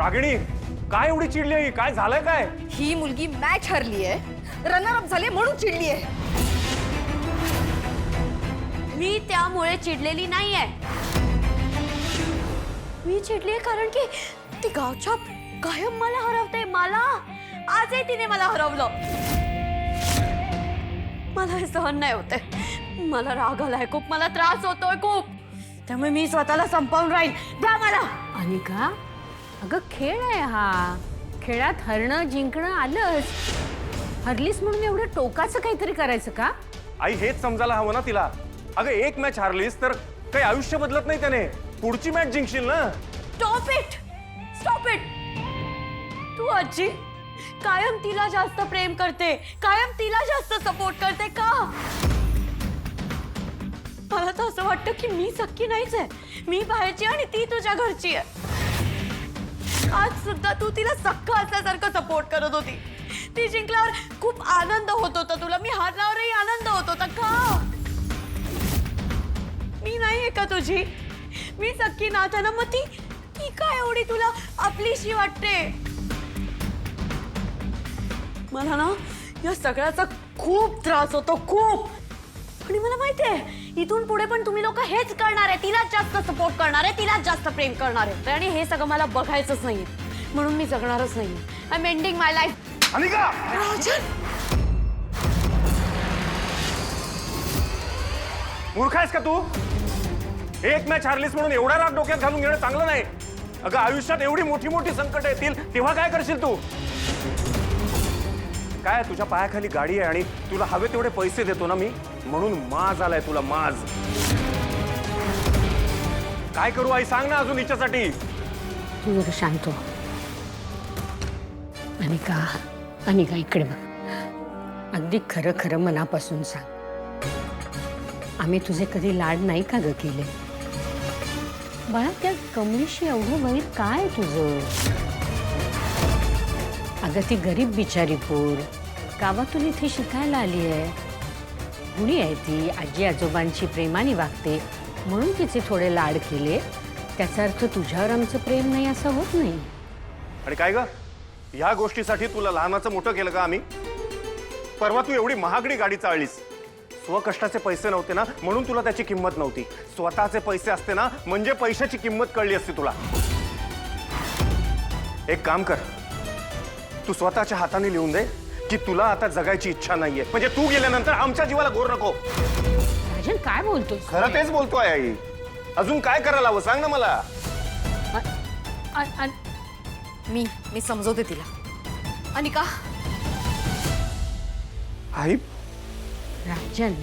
रागिणी, काय एवढी चिडली आहे? काय झालंय काय? ही मुलगी मॅच हरली आहे, रनर अप झाली म्हणून चिडली आहे. मी त्यामुळे चिडलेली नाहीये. मी चिडलीये कारण की ती गावच्या कायम मला हरवते. मला आजही तिने मला हरवलं. मला हे सहन नाही होते. मला राग आलाय खूप, मला त्रास होतोय खूप. त्यामुळे मी स्वतःला संपवून राहील. द्या मला. अनिका, अगं खेळ आहे हा. खेळात हरणं जिंकणं आलंच. हरलीस म्हणून एवढं टोकाचं काहीतरी करायचं का? आई, हेच समजायला हवं ना तिला. अगं एक मॅच हारलीस तर काही आयुष्य बदलत नाही त्याने. पुढची मॅच जिंकशील ना. Stop it, stop it. तू आजी कायम तिला जास्त प्रेम करते, कायम तिला जास्त सपोर्ट करते का? मला तर असं वाटतं की मी सक्की नाहीच आहे. मी बाहेरची आणि ती तुझ्या घरची आहे. आज सुद्धा तू तिला सख्खा असल्यासारखं सपोर्ट करत होती. ती जिंकल्यावर खूप आनंद होत होता तुला, मी हारल्यावरही आनंद होत होता का? मी नाहीये का तुझी? मी सक्की नात आहे ना, मग ती काय एवढी तुला आपलीशी वाटते? मला ना या सगळ्याचा खूप त्रास होतो, खूप. आणि मला माहितीये इथून पुढे पण तुम्ही लोक हेच करणार आहे. तिलाच जास्त सपोर्ट करणार आहे, तिलाच जास्त प्रेम करणार आहे. आणि हे सगळं मला बघायचंच नाहीये, म्हणून मी जगणारच नाहीये. I am ending my life. Anika, Rajan, मूर्ख आहेस का तू? एक मॅच हारलीस म्हणून एवढा राग डोक्यात घालून घेणं चांगलं नाही. अगं आयुष्यात एवढी मोठी मोठी संकट येतील तेव्हा काय करशील तू? काय तुझ्या पायाखाली गाडी आहे आणि तुला हवे तेवढे पैसे देतो ना मी, म्हणून माज आलाय तुला, माज. काय करू आई, सांग ना अजून हिच्यासाठी. तू जरा शांत हो. अनिका, अनिका इकडे बघ. अगदी खरं खरं मनापासून सांग. आम्ही तुझे कधी लाड नाही का ग केले? बाळा, त्या कमलीशी एवढं वैर काय तुझं? अगं ती गरीब बिचारी पोर गावातून इथे शिकायला आली आहे. गुणी आहे ती, आजी आजोबांची प्रेमाने वागते म्हणून तिचे थोडे लाड केले. त्याचा अर्थ तुझ्यावर आमचं प्रेम नाही असं होत नाही. आणि काय ग, ह्या गोष्टीसाठी तुला लहानाचं मोठं केलं का आम्ही? परवा तू एवढी महागडी गाडी चाललीस. स्वकष्टाचे पैसे नव्हते ना म्हणून तुला त्याची किंमत नव्हती. स्वतःचे पैसे असते ना म्हणजे पैशाची किंमत कळली असती तुला. एक काम कर, तू स्वतःच्या हाताने लिहून दे की तुला आता जगायची इच्छा नाहीये. म्हणजे तू गेल्यानंतर आमच्या जीवाला गोर नको. राजन, काय बोलतोस? खरं तेच बोलतोय आई. अजून काय करायला हवं सांग ना मला. मी समजवते तिला. अनिका, आई, राजन,